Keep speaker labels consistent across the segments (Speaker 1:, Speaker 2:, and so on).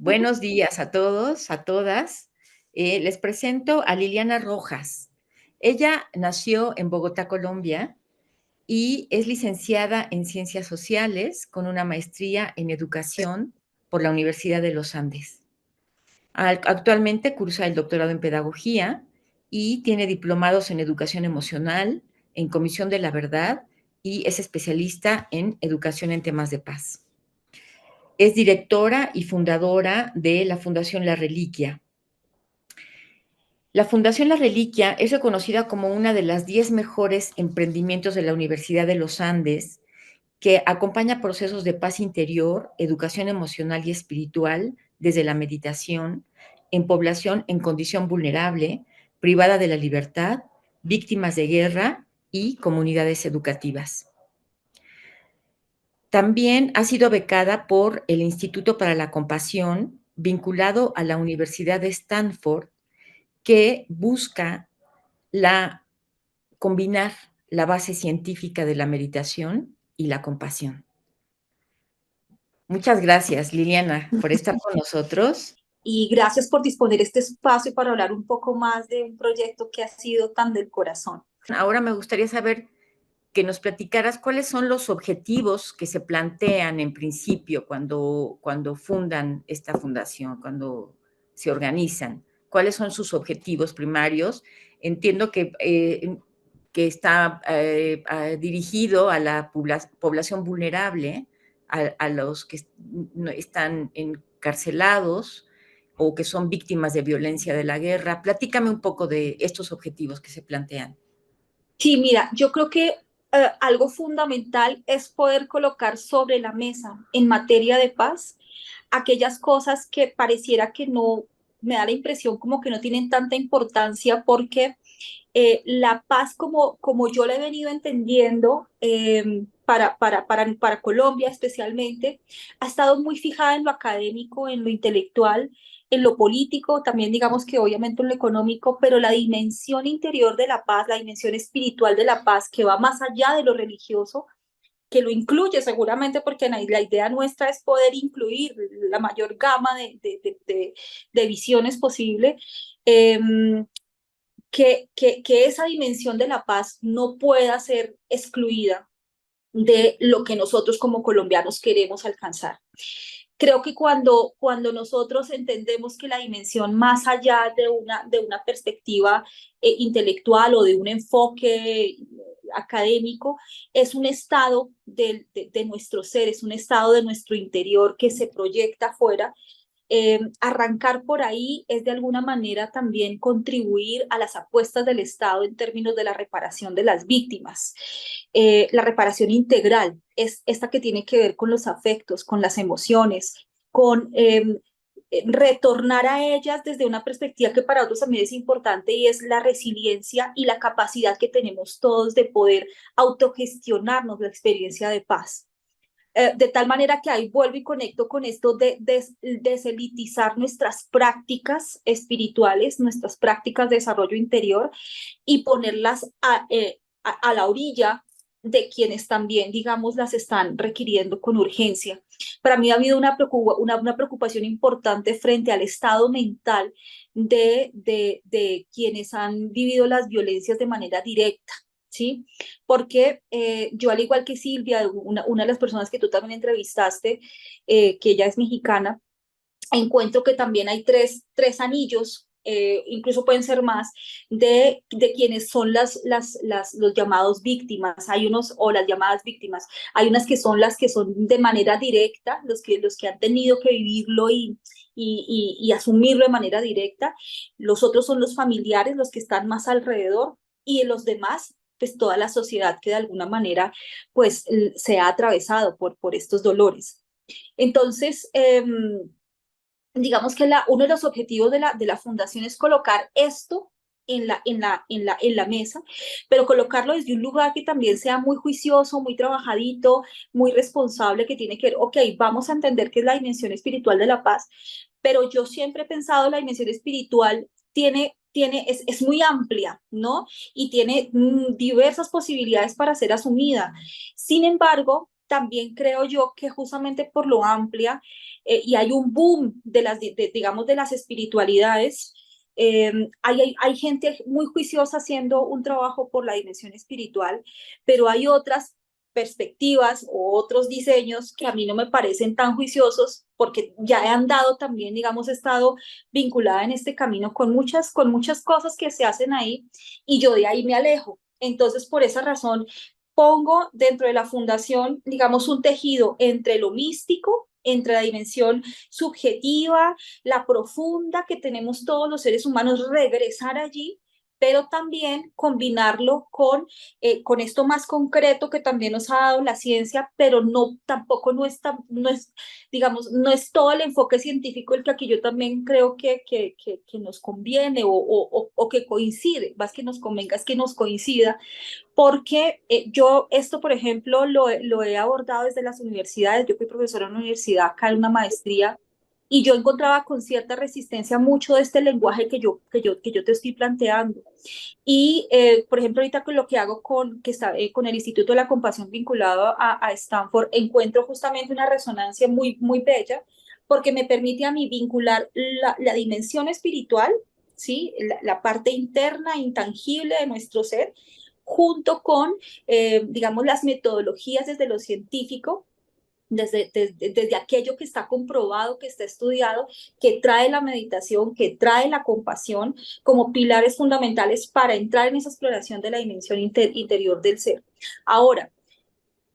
Speaker 1: Buenos días a todos, a todas. Les presento a Liliana Rojas. Ella nació en Bogotá, Colombia, y es licenciada en Ciencias Sociales con una maestría en Educación por la Universidad de los Andes. Actualmente cursa el doctorado en Pedagogía y tiene diplomados en Educación Emocional, en Comisión de la Verdad, y es especialista en Educación en temas de paz. Es directora y fundadora de la Fundación La Reliquia. La Fundación La Reliquia es reconocida como una de las 10 mejores emprendimientos de la Universidad de los Andes, que acompaña procesos de paz interior, educación emocional y espiritual desde la meditación en población en condición vulnerable, privada de la libertad, víctimas de guerra y comunidades educativas. También ha sido becada por el Instituto para la Compasión, vinculado a la Universidad de Stanford, que busca combinar la base científica de la meditación y la compasión. Muchas gracias, Liliana, por estar con nosotros.
Speaker 2: Y gracias por disponer este espacio para hablar un poco más de un proyecto que ha sido tan del corazón.
Speaker 1: Ahora me gustaría saber que nos platicaras cuáles son los objetivos que se plantean en principio cuando fundan esta fundación, cuando se organizan. ¿Cuáles son sus objetivos primarios? Entiendo que está dirigido a la población vulnerable, a los que están encarcelados o que son víctimas de violencia de la guerra. Platícame un poco de estos objetivos que se plantean.
Speaker 2: Sí, mira, yo creo que algo fundamental es poder colocar sobre la mesa en materia de paz aquellas cosas que pareciera que no, me da la impresión como que no tienen tanta importancia porque la paz como yo la he venido entendiendo para Colombia especialmente, ha estado muy fijada en lo académico, en lo intelectual, en lo político, también digamos que obviamente en lo económico, pero la dimensión interior de la paz, la dimensión espiritual de la paz que va más allá de lo religioso, que lo incluye seguramente porque la idea nuestra es poder incluir la mayor gama de visiones posible. Eh, que esa dimensión de la paz no pueda ser excluida de lo que nosotros como colombianos queremos alcanzar. Creo que cuando nosotros entendemos que la dimensión más allá de una perspectiva intelectual o de un enfoque académico, es un estado de nuestro ser, es un estado de nuestro interior que se proyecta afuera. Arrancar por ahí es de alguna manera también contribuir a las apuestas del Estado en términos de la reparación de las víctimas. La reparación integral es esta que tiene que ver con los afectos, con las emociones, con retornar a ellas desde una perspectiva que para otros también es importante y es la resiliencia y la capacidad que tenemos todos de poder autogestionarnos la experiencia de paz. De tal manera que ahí vuelvo y conecto con esto de deselitizar nuestras prácticas espirituales, nuestras prácticas de desarrollo interior y ponerlas a la orilla de quienes también, digamos, las están requiriendo con urgencia. Para mí ha habido una preocupación importante frente al estado mental de quienes han vivido las violencias de manera directa. ¿Sí? Porque yo, al igual que Silvia, una de las personas que tú también entrevistaste, que ella es mexicana, encuentro que también hay tres anillos, incluso pueden ser más, de quienes son los llamados víctimas. Hay unos, o las llamadas víctimas, hay unas que son las que son de manera directa, los que han tenido que vivirlo y asumirlo de manera directa. Los otros son los familiares, los que están más alrededor, y los demás pues toda la sociedad que de alguna manera pues se ha atravesado por estos dolores. Entonces, digamos que uno de los objetivos de la fundación es colocar esto en la mesa, pero colocarlo desde un lugar que también sea muy juicioso, muy trabajadito, muy responsable, que tiene que ver, ok, vamos a entender qué es la dimensión espiritual de la paz, pero yo siempre he pensado la dimensión espiritual es muy amplia, ¿no? Y tiene diversas posibilidades para ser asumida. Sin embargo, también creo yo que justamente por lo amplia y hay un boom de las, digamos, de las espiritualidades. Hay gente muy juiciosa haciendo un trabajo por la dimensión espiritual, pero hay otras perspectivas o otros diseños que a mí no me parecen tan juiciosos porque ya he andado también, digamos, he estado vinculada en este camino con muchas cosas que se hacen ahí y yo de ahí me alejo. Entonces, por esa razón, pongo dentro de la fundación, digamos, un tejido entre lo místico, entre la dimensión subjetiva, la profunda que tenemos todos los seres humanos, regresar allí, pero también combinarlo con esto más concreto que también nos ha dado la ciencia, pero no, tampoco no es, digamos, no es todo el enfoque científico el que aquí yo también creo que nos conviene o que coincide, más que nos convenga, es que nos coincida, porque yo esto, por ejemplo, lo he abordado desde las universidades. Yo fui profesora en una universidad acá en una maestría y yo encontraba con cierta resistencia mucho de este lenguaje que yo te estoy planteando. Y, por ejemplo, ahorita con lo que hago con el Instituto de la Compasión vinculado a Stanford, encuentro justamente una resonancia muy, muy bella porque me permite a mí vincular la dimensión espiritual, ¿sí? La parte interna, intangible de nuestro ser, junto con, digamos, las metodologías desde lo científico, desde aquello que está comprobado, que está estudiado, que trae la meditación, que trae la compasión como pilares fundamentales para entrar en esa exploración de la dimensión interior del ser. Ahora,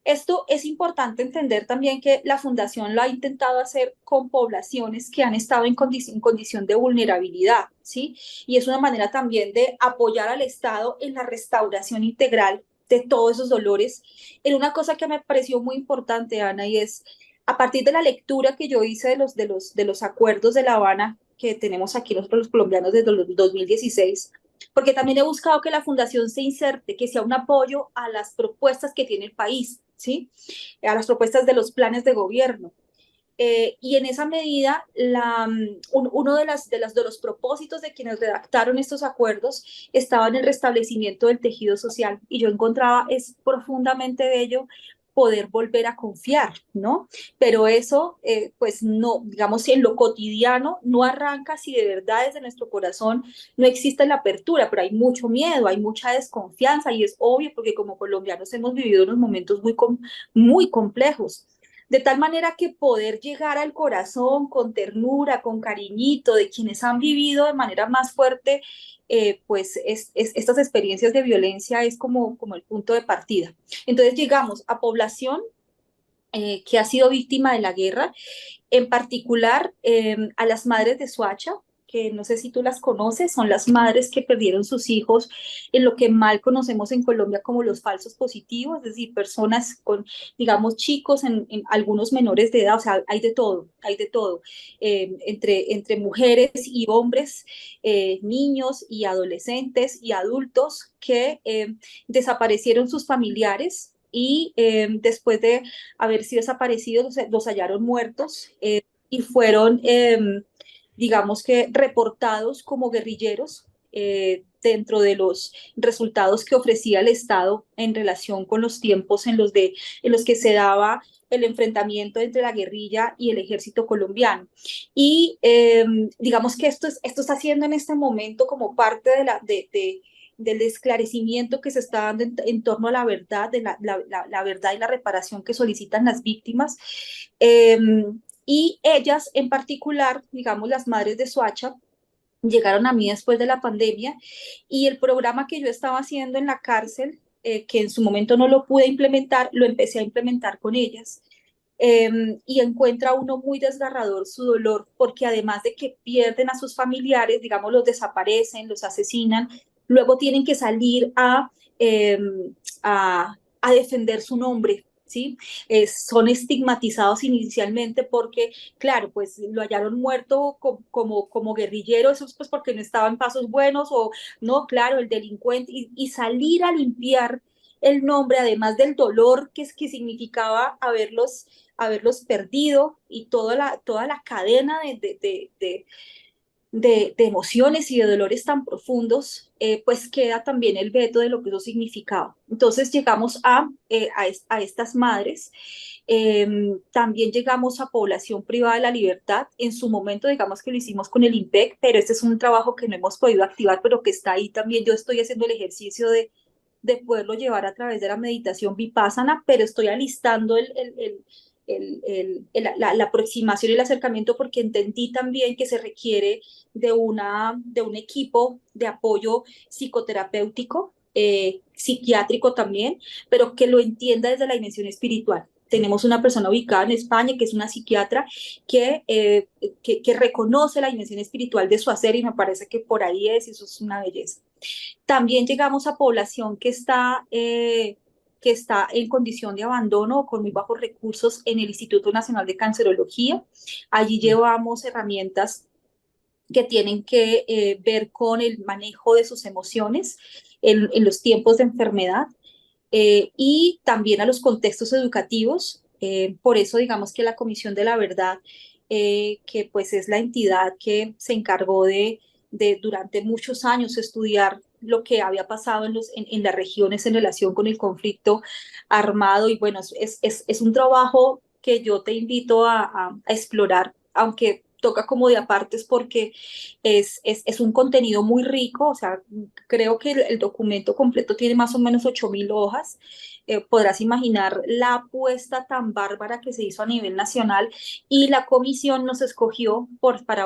Speaker 2: esto es importante entender también que la fundación lo ha intentado hacer con poblaciones que han estado en condición de vulnerabilidad, ¿sí? Y es una manera también de apoyar al Estado en la restauración integral de todos esos dolores. En una cosa que me pareció muy importante, Ana, y es a partir de la lectura que yo hice de los acuerdos de La Habana que tenemos aquí nosotros los colombianos desde el 2016, porque también he buscado que la fundación se inserte, que sea un apoyo a las propuestas que tiene el país, ¿sí? A las propuestas de los planes de gobierno. Y en esa medida, uno de los propósitos de quienes redactaron estos acuerdos estaba en el restablecimiento del tejido social. Y yo encontraba, es profundamente bello poder volver a confiar, ¿no? Pero eso, pues no, digamos, en lo cotidiano no arranca si de verdad desde nuestro corazón no existe la apertura, pero hay mucho miedo, hay mucha desconfianza y es obvio porque como colombianos hemos vivido unos momentos muy complejos. De tal manera que poder llegar al corazón con ternura, con cariñito de quienes han vivido de manera más fuerte, pues estas experiencias de violencia es como el punto de partida. Entonces llegamos a población que ha sido víctima de la guerra, en particular a las madres de Soacha, que no sé si tú las conoces, son las madres que perdieron sus hijos en lo que mal conocemos en Colombia como los falsos positivos, es decir, personas con, digamos, chicos, en algunos menores de edad, o sea, hay de todo, entre mujeres y hombres, niños y adolescentes y adultos que desaparecieron sus familiares y después de haber sido desaparecidos, los hallaron muertos y fueron, digamos que, reportados como guerrilleros dentro de los resultados que ofrecía el Estado en relación con los tiempos en los que se daba el enfrentamiento entre la guerrilla y el ejército colombiano. Y digamos que esto está haciendo en este momento como parte del esclarecimiento que se está dando en torno a la verdad, de la verdad y la reparación que solicitan las víctimas. Eh, y ellas en particular, digamos las madres de Soacha, llegaron a mí después de la pandemia y el programa que yo estaba haciendo en la cárcel, que en su momento no lo pude implementar, lo empecé a implementar con ellas. Y encuentra uno muy desgarrador su dolor, porque además de que pierden a sus familiares, digamos, los desaparecen, los asesinan, luego tienen que salir a defender su nombre, ¿sí? Son estigmatizados inicialmente porque, claro, pues lo hallaron muerto como guerrillero, eso es pues porque no estaba en pasos buenos o no, claro, el delincuente, y salir a limpiar el nombre, además del dolor que significaba haberlos perdido y toda la cadena de emociones y de dolores tan profundos, pues queda también el veto de lo que eso significaba. Entonces llegamos a estas madres También llegamos a población privada de la libertad. En su momento, digamos que lo hicimos con el IMPEC, pero este es un trabajo que no hemos podido activar, pero que está ahí también. Yo estoy haciendo el ejercicio de poderlo llevar a través de la meditación vipassana, pero estoy alistando la aproximación y el acercamiento porque entendí también que se requiere de un equipo de apoyo psicoterapéutico, psiquiátrico también, pero que lo entienda desde la dimensión espiritual. Tenemos una persona ubicada en España que es una psiquiatra que reconoce la dimensión espiritual de su hacer y me parece que por ahí es, y eso es una belleza. También llegamos a población que está en condición de abandono o con muy bajos recursos en el Instituto Nacional de Cancerología. Allí llevamos herramientas que tienen que ver con el manejo de sus emociones en los tiempos de enfermedad y también a los contextos educativos. Por eso digamos que la Comisión de la Verdad, que pues es la entidad que se encargó de durante muchos años estudiar lo que había pasado en las regiones en relación con el conflicto armado. Y bueno, es un trabajo que yo te invito a explorar, aunque toca como de apartes porque es un contenido muy rico. O sea, creo que el documento completo tiene más o menos 8.000 hojas. Podrás imaginar la apuesta tan bárbara que se hizo a nivel nacional y la comisión nos escogió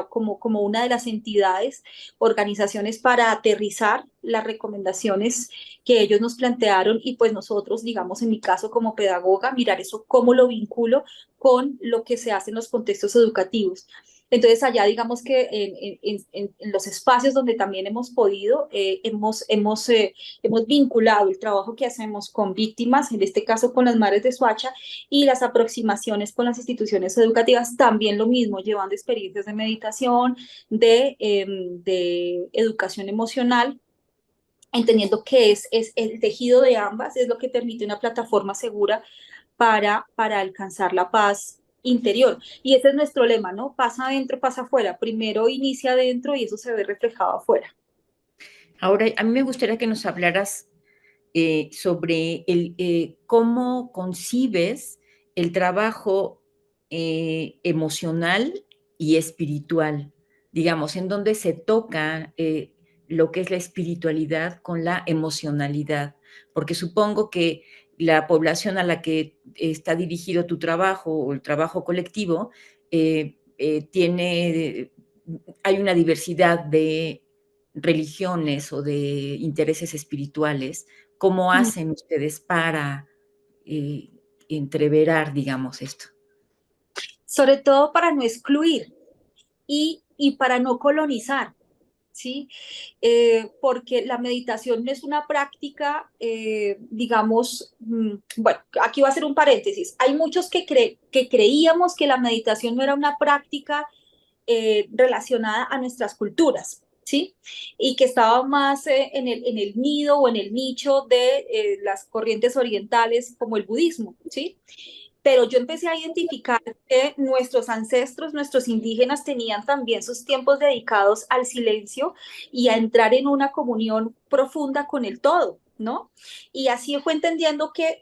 Speaker 2: como una de las entidades, organizaciones para aterrizar las recomendaciones que ellos nos plantearon y pues nosotros, digamos en mi caso como pedagoga, mirar eso, cómo lo vinculo con lo que se hace en los contextos educativos. Entonces allá digamos que en los espacios donde también hemos podido, hemos vinculado el trabajo que hacemos con víctimas, en este caso con las madres de Soacha, y las aproximaciones con las instituciones educativas, también lo mismo, llevando experiencias de meditación, de educación emocional, entendiendo que es el tejido de ambas, es lo que permite una plataforma segura para alcanzar la paz interior. Y ese es nuestro lema, ¿no? Pasa adentro, pasa afuera. Primero inicia adentro y eso se ve reflejado afuera.
Speaker 1: Ahora, a mí me gustaría que nos hablaras sobre cómo concibes el trabajo emocional y espiritual, digamos, en donde se toca lo que es la espiritualidad con la emocionalidad, porque supongo que la población a la que está dirigido tu trabajo o el trabajo colectivo tiene, hay una diversidad de religiones o de intereses espirituales. ¿Cómo
Speaker 2: Mm.
Speaker 1: hacen ustedes para eh, entreverar, digamos, esto?
Speaker 2: Sobre todo para no excluir y para no colonizar, ¿sí? Porque la meditación no es una práctica, digamos, bueno, aquí va a ser un paréntesis. Hay muchos que creíamos que la meditación no era una práctica relacionada a nuestras culturas, ¿sí? Y que estaba más en el nido o en el nicho de las corrientes orientales como el budismo, ¿sí? Pero yo empecé a identificar que nuestros ancestros, nuestros indígenas tenían también sus tiempos dedicados al silencio y a entrar en una comunión profunda con el todo, ¿no? Y así fue entendiendo que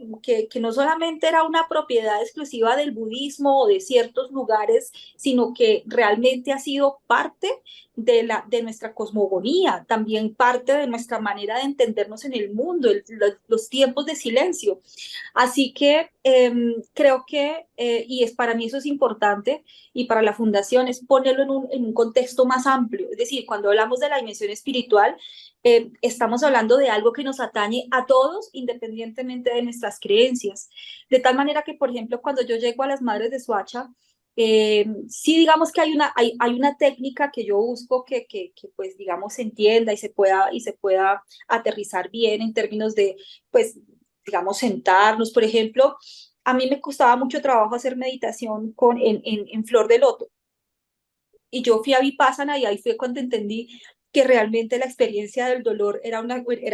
Speaker 2: no solamente era una propiedad exclusiva del budismo o de ciertos lugares, sino que realmente ha sido parte de nuestra cosmogonía, también parte de nuestra manera de entendernos en el mundo, los tiempos de silencio. Así que creo que, y es para mí eso es importante, y para la fundación es ponerlo en un contexto más amplio. Es decir, cuando hablamos de la dimensión espiritual, estamos hablando de algo que nos atañe a todos, independientemente de nuestras creencias. De tal manera que, por ejemplo, cuando yo llego a las Madres de Soacha, sí digamos que hay una técnica que yo busco que pues digamos se entienda y se pueda aterrizar bien en términos de pues digamos, sentarnos, por ejemplo, a mí me costaba mucho trabajo hacer meditación en flor de loto. Y yo fui a Vipassana y ahí fue cuando entendí que realmente la experiencia del dolor era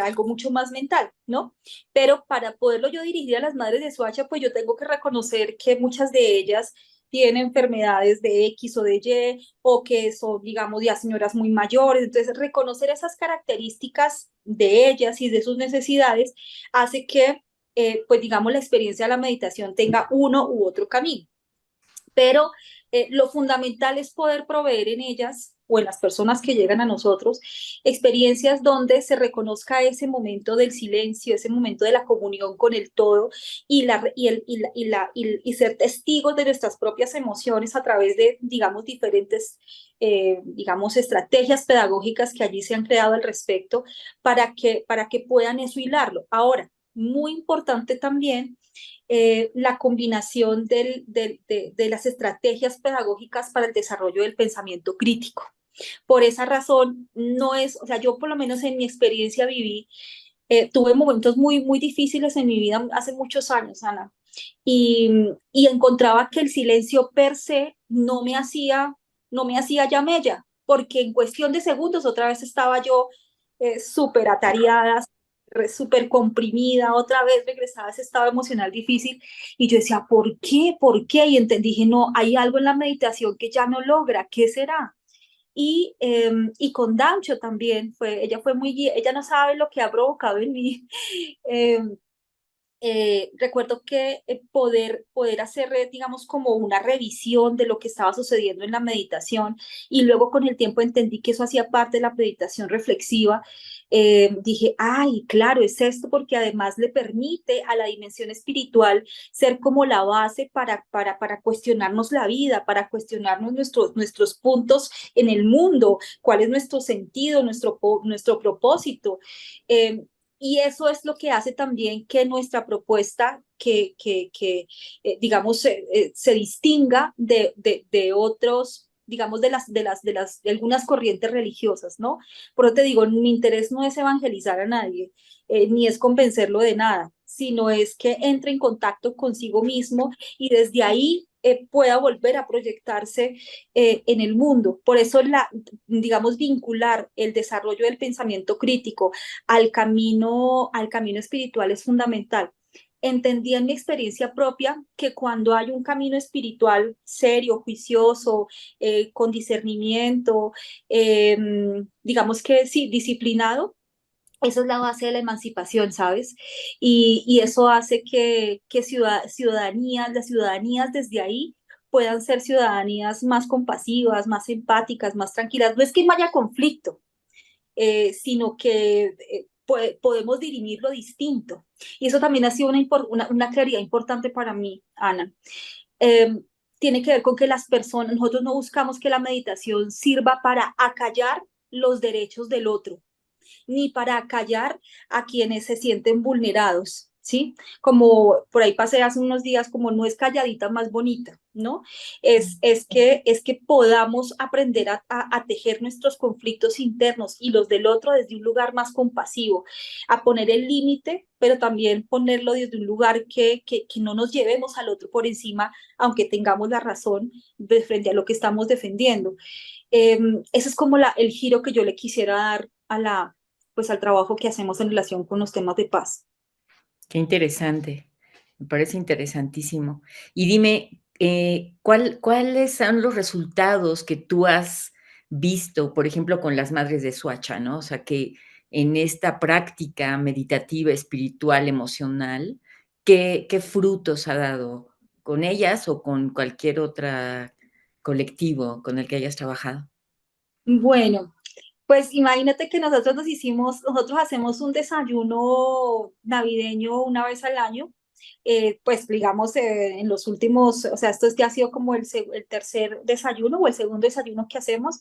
Speaker 2: algo mucho más mental, ¿no? Pero para poderlo yo dirigir a las madres de Soacha, pues yo tengo que reconocer que muchas de ellas tienen enfermedades de X o de Y, o que son, digamos, ya señoras muy mayores. Entonces, reconocer esas características de ellas y de sus necesidades hace que pues digamos, la experiencia de la meditación tenga uno u otro camino. Pero lo fundamental es poder proveer en ellas o en las personas que llegan a nosotros experiencias donde se reconozca ese momento del silencio, ese momento de la comunión con el todo y ser testigos de nuestras propias emociones a través de, digamos, diferentes, digamos, estrategias pedagógicas que allí se han creado al respecto para que puedan eso hilarlo. Ahora, muy importante también la combinación de las estrategias pedagógicas para el desarrollo del pensamiento crítico. Por esa razón, no es, o sea, yo por lo menos en mi experiencia viví, tuve momentos muy difíciles en mi vida hace muchos años, Ana, y encontraba que el silencio per se no me hacía ya mella, porque en cuestión de segundos otra vez estaba yo súper atareada, súper comprimida, otra vez regresaba a ese estado emocional difícil y yo decía, ¿por qué? ¿Por qué? Y dije, no, hay algo en la meditación que ya no logra, ¿qué será? Y con Dancho también, ella fue muy, ella no sabe lo que ha provocado en mí. Eh, recuerdo que poder hacer, digamos, como una revisión de lo que estaba sucediendo en la meditación y luego con el tiempo entendí que eso hacía parte de la meditación reflexiva. Dije, ay, claro, es esto porque además le permite a la dimensión espiritual ser como la base para cuestionarnos la vida, para cuestionarnos nuestros puntos en el mundo, cuál es nuestro sentido, nuestro propósito. Eh, y eso es lo que hace también que nuestra propuesta, digamos, se distinga de otros, digamos, de algunas corrientes religiosas, ¿no? Por eso te digo, mi interés no es evangelizar a nadie, ni es convencerlo de nada, sino es que entre en contacto consigo mismo y desde ahí pueda volver a proyectarse en el mundo. Por eso, digamos, vincular el desarrollo del pensamiento crítico al camino espiritual es fundamental. Entendí en mi experiencia propia que cuando hay un camino espiritual serio, juicioso, con discernimiento, eh, digamos que sí, disciplinado, eso es la base de la emancipación, ¿sabes? Y eso hace que las ciudadanías desde ahí puedan ser ciudadanías más compasivas, más empáticas, más tranquilas. No es que no haya conflicto, sino que podemos dirimirlo distinto. Y eso también ha sido una claridad importante para mí, Ana. Eh, Tiene que ver con que las personas, nosotros no buscamos que la meditación sirva para acallar los derechos del otro ni para acallar a quienes se sienten vulnerados, ¿sí? Como por ahí pasé hace unos días, como no es calladita más bonita, ¿no? Es que podamos aprender a tejer nuestros conflictos internos y los del otro desde un lugar más compasivo, a poner el límite, pero también ponerlo desde un lugar que no nos llevemos al otro por encima, aunque tengamos la razón de frente a lo que estamos defendiendo. Ese es como el giro que yo le quisiera dar pues al trabajo que hacemos en relación con los temas de paz.
Speaker 1: Qué interesante, me parece interesantísimo. Y dime, ¿cuáles son los resultados que tú has visto, por ejemplo, con las madres de Suacha, ¿no? O sea, que en esta práctica meditativa, espiritual, emocional, ¿qué frutos ha dado con ellas o con cualquier otro colectivo con el que hayas trabajado?
Speaker 2: Bueno, pues imagínate que nosotros hacemos un desayuno navideño una vez al año, pues digamos en los últimos, o sea, esto es que ha sido como el tercer desayuno o el segundo desayuno que hacemos.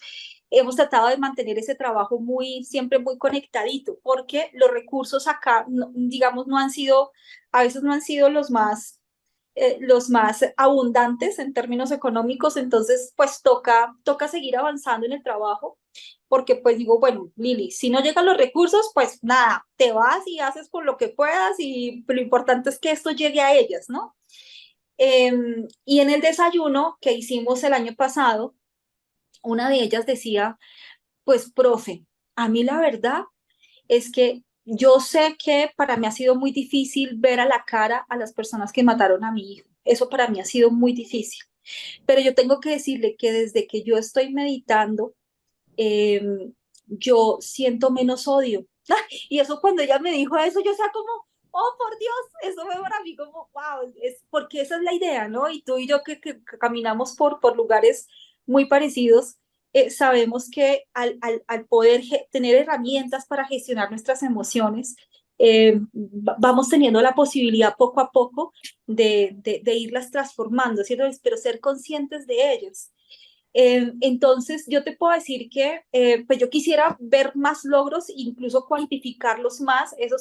Speaker 2: Hemos tratado de mantener ese trabajo siempre muy conectadito, porque los recursos acá, digamos, no han sido, a veces no han sido los más abundantes en términos económicos, entonces pues toca seguir avanzando en el trabajo, porque pues digo, bueno, Lili, si no llegan los recursos, pues nada, te vas y haces con lo que puedas y lo importante es que esto llegue a ellas, ¿no? Y en el desayuno que hicimos el año pasado, una de ellas decía, pues, profe, a mí la verdad es que yo sé que para mí ha sido muy difícil ver a la cara a las personas que mataron a mi hijo. Eso para mí ha sido muy difícil. Pero yo tengo que decirle que desde que yo estoy meditando, eh, yo siento menos odio. Y eso cuando ella me dijo eso, yo sea como, oh, por Dios, eso fue para mí como, wow, es, porque esa es la idea, ¿no? Y tú y yo que caminamos por lugares muy parecidos, sabemos que al poder tener herramientas para gestionar nuestras emociones, vamos teniendo la posibilidad poco a poco de irlas transformando, ¿cierto? Pero ser conscientes de ellas. Entonces, yo te puedo decir que pues yo quisiera ver más logros, incluso cuantificarlos más. Esa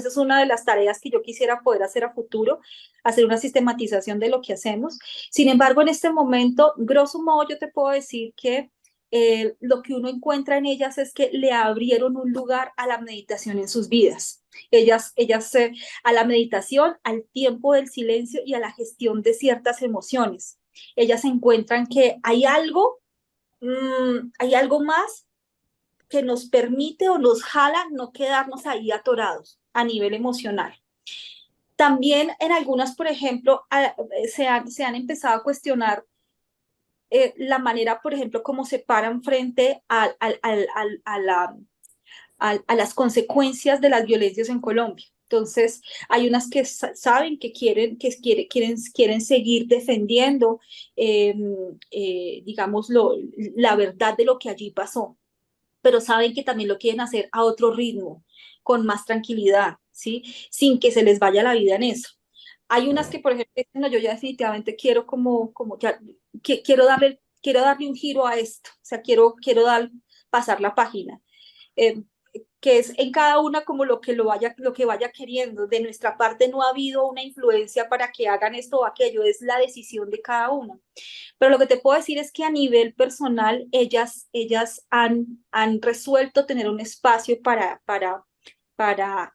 Speaker 2: es una de las tareas que yo quisiera poder hacer a futuro, hacer una sistematización de lo que hacemos. Sin embargo, en este momento, grosso modo, yo te puedo decir que lo que uno encuentra en ellas es que le abrieron un lugar a la meditación en sus vidas. Ellas a la meditación, al tiempo del silencio y a la gestión de ciertas emociones. Ellas encuentran que hay algo más que nos permite o nos jala no quedarnos ahí atorados a nivel emocional. También en algunas, por ejemplo, se han empezado a cuestionar la manera, por ejemplo, como se paran frente a las consecuencias de las violencias en Colombia. Entonces, hay unas que saben que quieren seguir defendiendo, eh, digamos, la verdad de lo que allí pasó, pero saben que también lo quieren hacer a otro ritmo, con más tranquilidad, ¿sí? Sin que se les vaya la vida en eso. Hay unas que, por ejemplo, dicen, no, yo ya definitivamente quiero como ya, quiero darle un giro a esto, o sea, quiero pasar la página. Eh, que es en cada una como lo que vaya queriendo. De nuestra parte no ha habido una influencia para que hagan esto o aquello, es la decisión de cada una. Pero lo que te puedo decir es que a nivel personal, ellas han resuelto tener un espacio para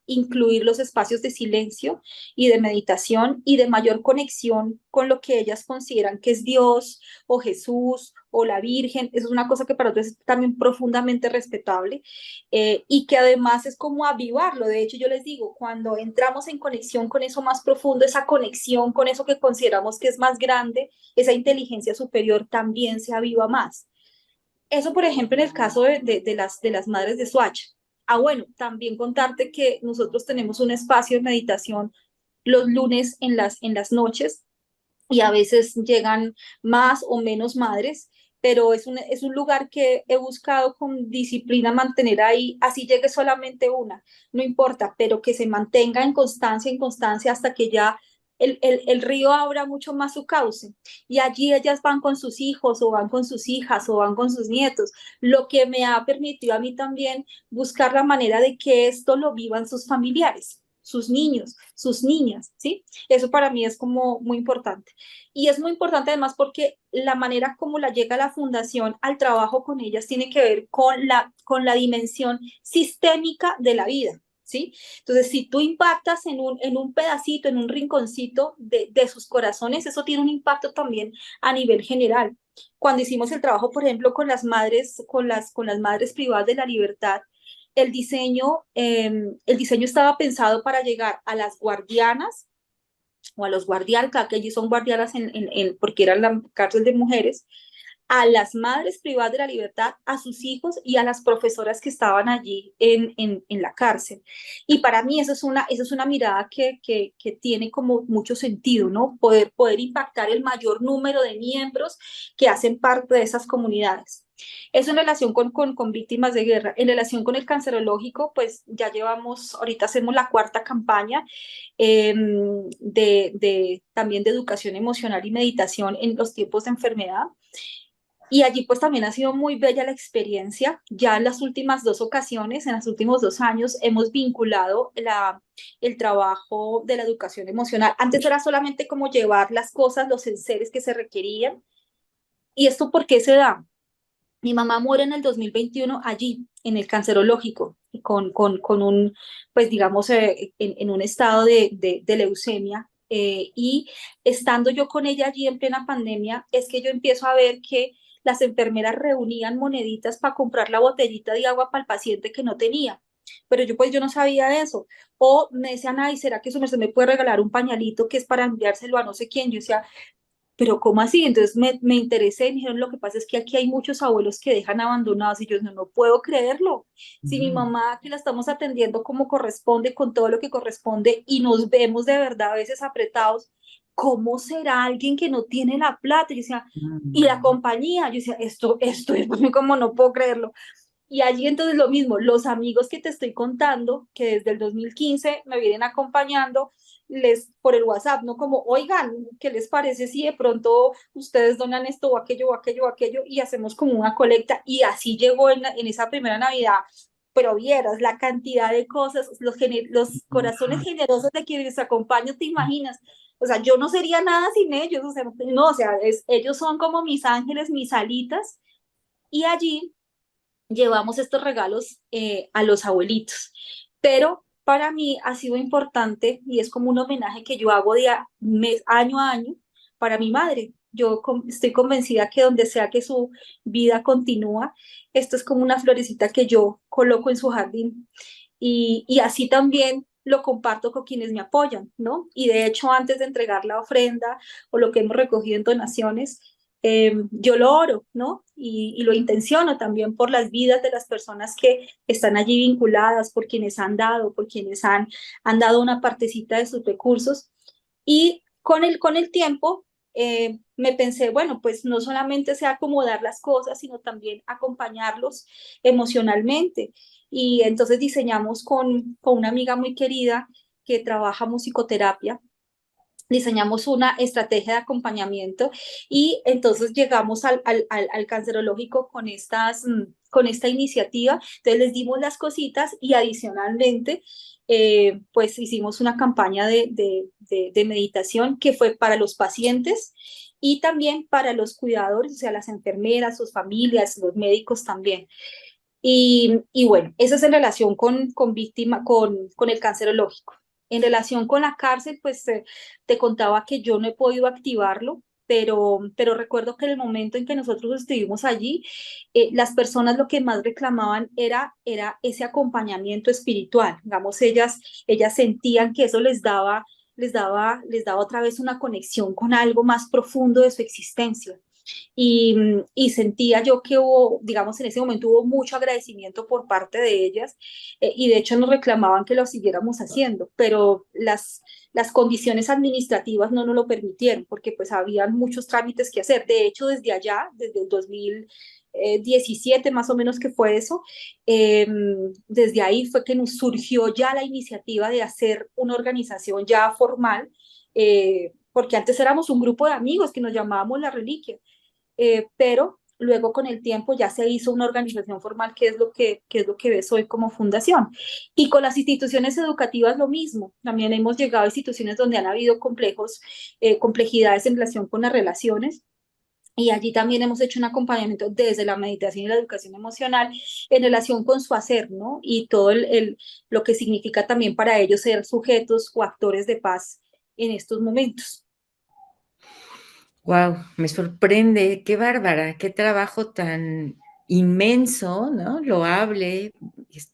Speaker 2: incluir los espacios de silencio y de meditación y de mayor conexión con lo que ellas consideran que es Dios o Jesús o la Virgen. Eso es una cosa que para otros es también profundamente respetable, y que además es como avivarlo. De hecho, yo les digo, cuando entramos en conexión con eso más profundo, esa conexión con eso que consideramos que es más grande, esa inteligencia superior también se aviva más. Eso, por ejemplo, en el caso de las madres de Soacha. Ah, bueno, también contarte que nosotros tenemos un espacio de meditación los lunes en las noches, y a veces llegan más o menos madres, pero es un lugar que he buscado con disciplina mantener ahí, así llegue solamente una, no importa, pero que se mantenga en constancia hasta que ya el río abra mucho más su cauce. Y allí ellas van con sus hijos o van con sus hijas o van con sus nietos, lo que me ha permitido a mí también buscar la manera de que esto lo vivan sus familiares, sus niños, sus niñas, ¿sí? Eso para mí es como muy importante. Y es muy importante además porque la manera como la llega la fundación al trabajo con ellas tiene que ver con la dimensión sistémica de la vida, ¿sí? Entonces, si tú impactas en un pedacito, en un rinconcito de sus corazones, eso tiene un impacto también a nivel general. Cuando hicimos el trabajo, por ejemplo, con las madres, con las madres privadas de la libertad, el diseño estaba pensado para llegar a las guardianas o a los guardianes, que allí son guardianas porque eran la cárcel de mujeres, a las madres privadas de la libertad, a sus hijos y a las profesoras que estaban allí en la cárcel. Y para mí eso es una mirada que tiene como mucho sentido, ¿no? Poder impactar el mayor número de miembros que hacen parte de esas comunidades. Eso en relación con víctimas de guerra. En relación con el cancerológico, pues ya llevamos, ahorita hacemos la cuarta campaña, también de educación emocional y meditación en los tiempos de enfermedad. Y allí pues también ha sido muy bella la experiencia. Ya en las últimas dos ocasiones, en los últimos 2 años, hemos vinculado el trabajo de la educación emocional. Antes era solamente como llevar las cosas, los enseres que se requerían. ¿Y esto por qué se da? Mi mamá muere en el 2021 allí, en el cancerológico, con un, pues digamos, en un estado de leucemia. Y estando yo con ella allí en plena pandemia, es que yo empiezo a ver que las enfermeras reunían moneditas para comprar la botellita de agua para el paciente que no tenía. Pero yo no sabía eso. O me decían, ay, ¿será que su merced me puede regalar un pañalito que es para enviárselo a no sé quién? Yo decía, pero ¿cómo así? Entonces me interesé y me dijeron, lo que pasa es que aquí hay muchos abuelos que dejan abandonados y yo no, no puedo creerlo. Si mi
Speaker 1: Ujú.
Speaker 2: mamá que la estamos atendiendo como corresponde, con todo lo que corresponde y nos vemos de verdad a veces apretados, ¿cómo será alguien que no tiene la plata? Y yo decía, y la
Speaker 1: Mm.
Speaker 2: compañía, yo decía, esto es como no puedo creerlo. Y allí entonces lo mismo, los amigos que te estoy contando, que desde el 2015 me vienen acompañando, les por el WhatsApp, ¿no? Como, oigan, ¿qué les parece si de pronto ustedes donan esto o aquello o aquello o aquello y hacemos como una colecta? Y así llegó en esa primera Navidad, pero vieras la cantidad de cosas, los corazones generosos de quienes acompañan, ¿te imaginas? O sea, yo no sería nada sin ellos, o sea, no, o sea, ellos son como mis ángeles, mis alitas, y allí llevamos estos regalos a los abuelitos. Pero para mí ha sido importante y es como un homenaje que yo hago año a año para mi madre. Estoy convencida que donde sea que su vida continúa, esto es como una florecita que yo coloco en su jardín y así también lo comparto con quienes me apoyan, ¿no? Y de hecho, antes de entregar la ofrenda o lo que hemos recogido en donaciones, yo lo oro, ¿no? Y lo intenciono también por las vidas de las personas que están allí vinculadas, por quienes han dado, por quienes han dado una partecita de sus recursos. Y con el tiempo me pensé, bueno, pues no solamente sea acomodar las cosas, sino también acompañarlos emocionalmente. Y entonces diseñamos con una amiga muy querida que trabaja musicoterapia, diseñamos una estrategia de acompañamiento y entonces llegamos al cancerológico con esta iniciativa. Entonces les dimos las cositas y adicionalmente, pues hicimos una campaña de meditación que fue para los pacientes y también para los cuidadores, o sea, las enfermeras, sus familias, los médicos también. Y bueno, eso es en relación con el cancerológico. En relación con la cárcel, pues te contaba que yo no he podido activarlo, pero recuerdo que en el momento en que nosotros estuvimos allí, las personas lo que más reclamaban era ese acompañamiento espiritual. Digamos, ellas sentían que eso les daba otra vez una conexión con algo más profundo de su existencia y sentía yo que hubo, digamos, en ese momento hubo mucho agradecimiento por parte de ellas y de hecho nos reclamaban que lo siguiéramos haciendo, pero las condiciones administrativas no nos lo permitieron porque pues habían muchos trámites que hacer. De hecho, desde allá, desde el 2017 más o menos que fue eso, eh, desde ahí fue que nos surgió ya la iniciativa de hacer una organización ya formal, porque antes éramos un grupo de amigos que nos llamábamos La Reliquia, pero luego con el tiempo ya se hizo una organización formal que es lo que ves hoy como fundación. Y con las instituciones educativas lo mismo, también hemos llegado a instituciones donde han habido complejidades en relación con las relaciones. Y allí también hemos hecho un acompañamiento desde la meditación y la educación emocional en relación con su hacer, ¿no? Y todo lo que significa también para ellos ser sujetos o actores de paz en estos momentos.
Speaker 1: Wow, me sorprende, qué bárbara, qué trabajo tan inmenso, ¿no? Loable,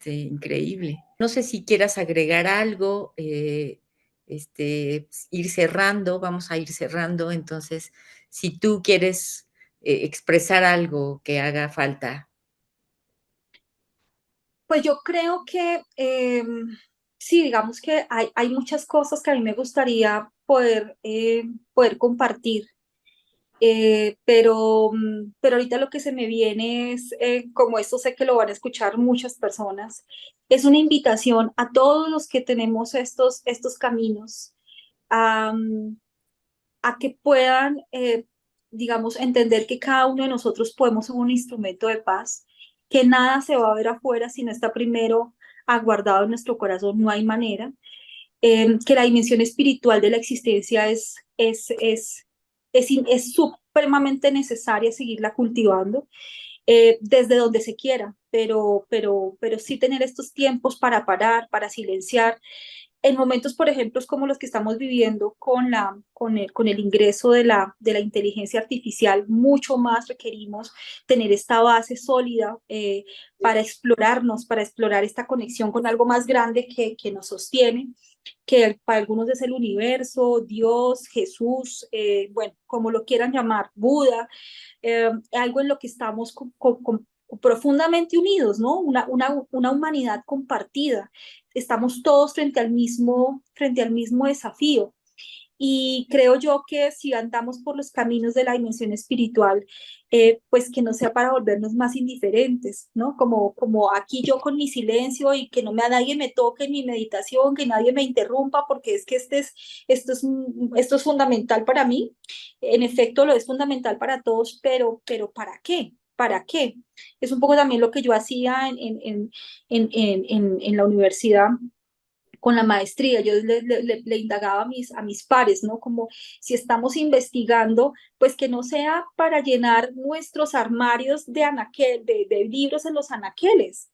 Speaker 1: increíble. No sé si quieras agregar algo, ir cerrando, vamos a ir cerrando, entonces, si tú quieres expresar algo que haga falta.
Speaker 2: Pues yo creo que sí, digamos que hay muchas cosas que a mí me gustaría poder compartir, pero ahorita lo que se me viene es, como esto sé que lo van a escuchar muchas personas, es una invitación a todos los que tenemos estos caminos a, a que puedan, digamos, entender que cada uno de nosotros podemos ser un instrumento de paz, que nada se va a ver afuera si no está primero aguardado en nuestro corazón, no hay manera, que la dimensión espiritual de la existencia es supremamente necesaria seguirla cultivando desde donde se quiera, pero sí tener estos tiempos para parar, para silenciar, en momentos, por ejemplo, como los que estamos viviendo con el ingreso de la inteligencia artificial, mucho más requerimos tener esta base sólida para explorarnos, para explorar esta conexión con algo más grande que nos sostiene. que para algunos es el universo, Dios, Jesús, bueno, como lo quieran llamar, Buda, algo en lo que estamos profundamente unidos, ¿no? Una humanidad compartida. Estamos todos frente al mismo desafío. Y creo yo que si andamos por los caminos de la dimensión espiritual, pues que no sea para volvernos más indiferentes, ¿no? Como aquí yo con mi silencio y que no me a nadie me toque en mi meditación, que nadie me interrumpa, porque es que esto es fundamental para mí. En efecto, lo es fundamental para todos, pero ¿para qué? ¿Para qué? Es un poco también lo que yo hacía en la universidad con la maestría. Yo le indagaba a mis pares, ¿no? Como si estamos investigando, pues que no sea para llenar nuestros armarios de libros en los anaqueles,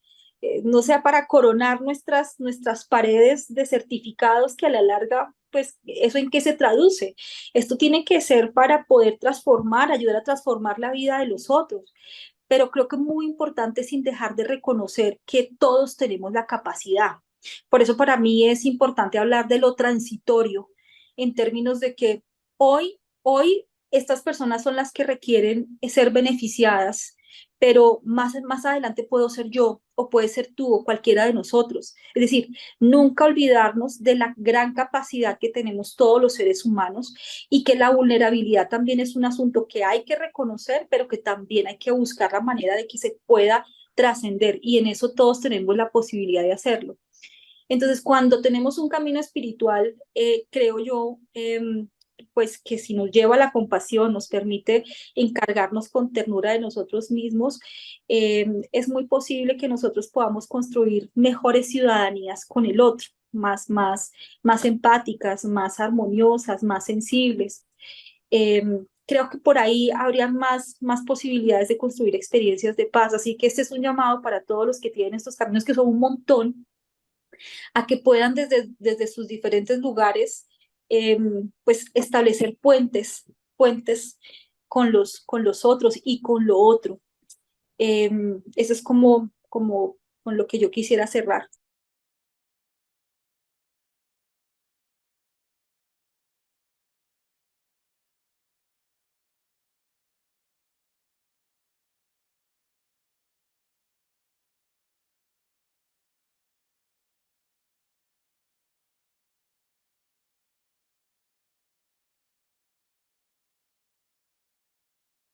Speaker 2: no sea para coronar nuestras paredes de certificados que a la larga, pues, ¿eso en qué se traduce? Esto tiene que ser para poder transformar, ayudar a transformar la vida de los otros. Pero creo que es muy importante sin dejar de reconocer que todos tenemos la capacidad. Por eso para mí es importante hablar de lo transitorio en términos de que hoy estas personas son las que requieren ser beneficiadas, pero más adelante puedo ser yo o puede ser tú o cualquiera de nosotros. Es decir, nunca olvidarnos de la gran capacidad que tenemos todos los seres humanos y que la vulnerabilidad también es un asunto que hay que reconocer, pero que también hay que buscar la manera de que se pueda trascender y en eso todos tenemos la posibilidad de hacerlo. Entonces, cuando tenemos un camino espiritual, creo yo, pues que si nos lleva a la compasión, nos permite encargarnos con ternura de nosotros mismos, es muy posible que nosotros podamos construir mejores ciudadanías con el otro, más empáticas, más armoniosas, más sensibles. Eh, Creo que por ahí habría más posibilidades de construir experiencias de paz. Así que este es un llamado para todos los que tienen estos caminos, que son un montón, a que puedan desde sus diferentes lugares, pues establecer puentes con los otros y con lo otro. Eso es como con lo que yo quisiera cerrar.